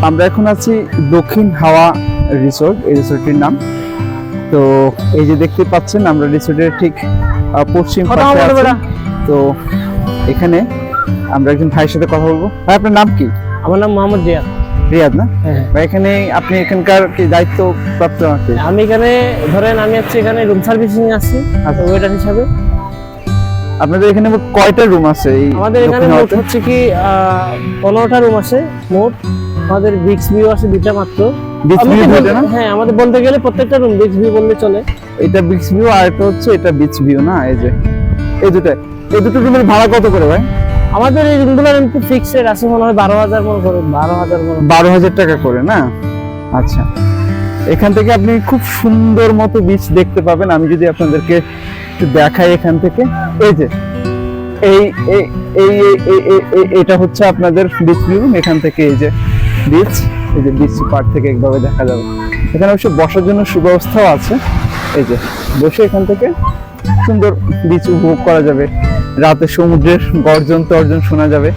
আমরা এখন আছি দক্ষিণ হাওয়া রিসোর্ট, এই রিসোর্টটির নাম। তো এই যে দেখতে পাচ্ছেন আমরা রিসোর্টের ঠিক পশ্চিম পাশে আছি। তো এখানে আমরা একজন ভাইয়ের সাথে কথা বলবো। ভাই, আপনার নাম কি? আমার নাম মোহাম্মদ রিয়াদ। রিয়াদ না? হ্যাঁ। ভাই, এখানে আপনি এখানকার কি দায়িত্ব প্রাপ্ত? আমি এখানে ধরেন আমি হচ্ছে এখানে রুম সার্ভিসিং আছি ওয়েটার হিসাবে। আপনাদের এখানে মোট কয়টা রুম আছে? আমাদের এখানে মোট হচ্ছে কি 15টা রুম আছে মোট। আমাদের বিক্স ভিউ আছে 2টা মাত্র। বিচ ভিউ দুটো না? হ্যাঁ, আমাদের বলতে গেলে প্রত্যেকটা রুম বিক্স ভিউ বললে চলে। এটা বিচ ভিউ আর এটা হচ্ছে এটা বিচ ভিউ না? এই যে এই দুটো রুমের ভাড়া কত করে ভাই? আমাদের এই রুমগুলোর এমনি ফিক্সড রেট আছে মনে হয় 12,000 মনে করে 12,000 টাকা করে না? আচ্ছা, এখান থেকে আপনি খুব সুন্দর মতো বিচ দেখতে পাবেন। আমি যদি আপনাদেরকে একটু দেখাই এখান থেকে, এই যে এই এই এই এটা হচ্ছে আপনাদের বিচ ভিউ। এখান থেকে এই যে বিচ, এই যে বিচ পার থেকে একভাবে দেখা যাবে। এখানে অবশ্য বসার জন্য সুব্যবস্থাও আছে। এই যে বসে এখান থেকে সুন্দর বিচ উপভোগ করা যাবে, রাতে সমুদ্রের গর্জন তর্জন শোনা যাবে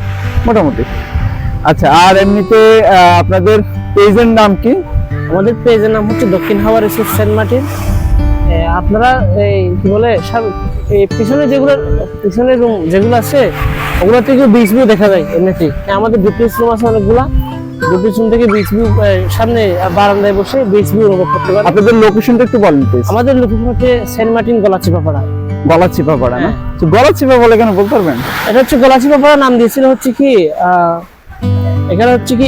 মোটামুটি। আচ্ছা, আর এমনিতে আপনাদের পেজের নাম কি? আমাদের পেজের নাম হচ্ছে দক্ষিণ হাওয়া রিসোর্ট সেন্ট মার্টিন। আপনারা এই কি বলে এই পিছনে পিছনের রুম যেগুলো আছে ওগুলো থেকে বিচ ভিউ দেখা যায় এমনিতেই। আমাদের ডুপ্লেক্স রুম আছে অনেকগুলা। ডুপ্লেক্স রুম থেকে বিচ ভিউ সামনে বারান্দায় বসে বিচ ভিউ অনুভব করতে পারেন। আপনাদের লোকেশনটা একটু বলেন প্লিজ। আমাদের লোকেশন হচ্ছে সেন্ট মার্টিন গলাচিপাপাড়া। গলাচিপাপাড়া না? তো গলাচিপা বলে কেন বলতে পারবেন? এটা হচ্ছে গলাচিপাপাড়া নাম দিয়েছিল হচ্ছে কি এখানে হচ্ছে কি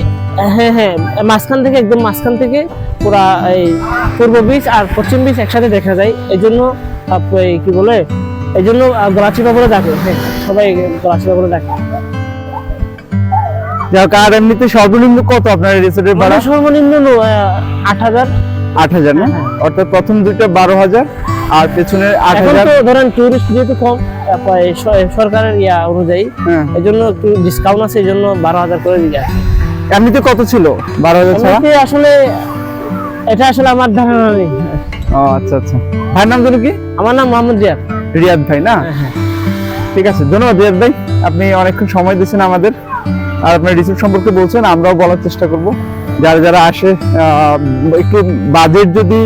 হ্যাঁ মাঝখান থেকে একদম মাঝখান থেকে পুরা এই পূর্ব বিচ আর পশ্চিম বিচ একসাথে দেখা যায়। এই জন্য কি বলে এই জন্য গলাচিপা বলে ডাকে। হ্যাঁ, সবাই গলাচিপা বলে ডাকে। যাক, আর এমনিতে সর্বনিম্ন কত আপনার রিসোর্টের ভাড়া? সর্বনিম্ন 8,000। 8,000 না? অর্থাৎ প্রথম দুইটা 12,000 আর পেছনের 8,000। এখন তো ধরেন টুরিস্ট যেহেতু কম সরকারের অনুযায়ী, এই জন্য একটু ডিসকাউন্ট আছে, এই জন্য 12,000 করে দিয়ে যায়। এমনিতে কত ছিল? 12,000 ছাড়া? আসলে এটা আসলে আমার ধারণা নেই। ও আচ্ছা আচ্ছা। ভাইয়ের নাম কি? আমার নাম মোহাম্মদ রিয়াদ। রিয়াদ ভাই না? ঠিক আছে, ধন্যবাদ রিয়াদ ভাই, আপনি অনেকক্ষণ সময় দিয়েছেন আমাদের আর আপনার রিসোর্ট সম্পর্কে বলছেন। আমরাও বলার চেষ্টা করব যারা যারা আসে একটু বাজেট যদি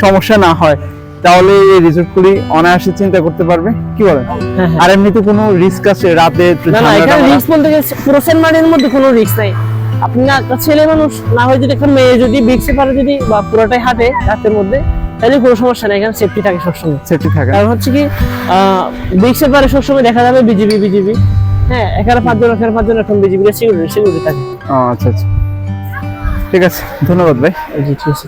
সমস্যা না হয় তাহলে এই রিসোর্টগুলি অনায়াসে চিন্তা করতে পারবে। কি বলেন? আর এমনিতে কোনো রিস্ক আছে রাতে? না, এখানে রিস্ক বলতে গেলে পুরো সেন্ট মার্টিনের মধ্যে কোনো রিস্ক নাই। আপনি না ছেলে মানুষ না হয় যদি একটা মেয়ে যদি বিক্সে পারে যদি বা পুরোটাই হাঁটে রাতের মধ্যে তাহলে কোনো সমস্যা নেই। এখানে সেফটি থাকে সবসময়। সেফটি থাকে কারণ হচ্ছে কি বিক্সে পারে সবসময় দেখা যাবে বিজিবি। হ্যাঁ, এখানে 5 জন এখন বিজিবি সিকিউরিটি থাকে। আচ্ছা আচ্ছা, ঠিক আছে, ধন্যবাদ ভাই। জি, ঠিক আছে।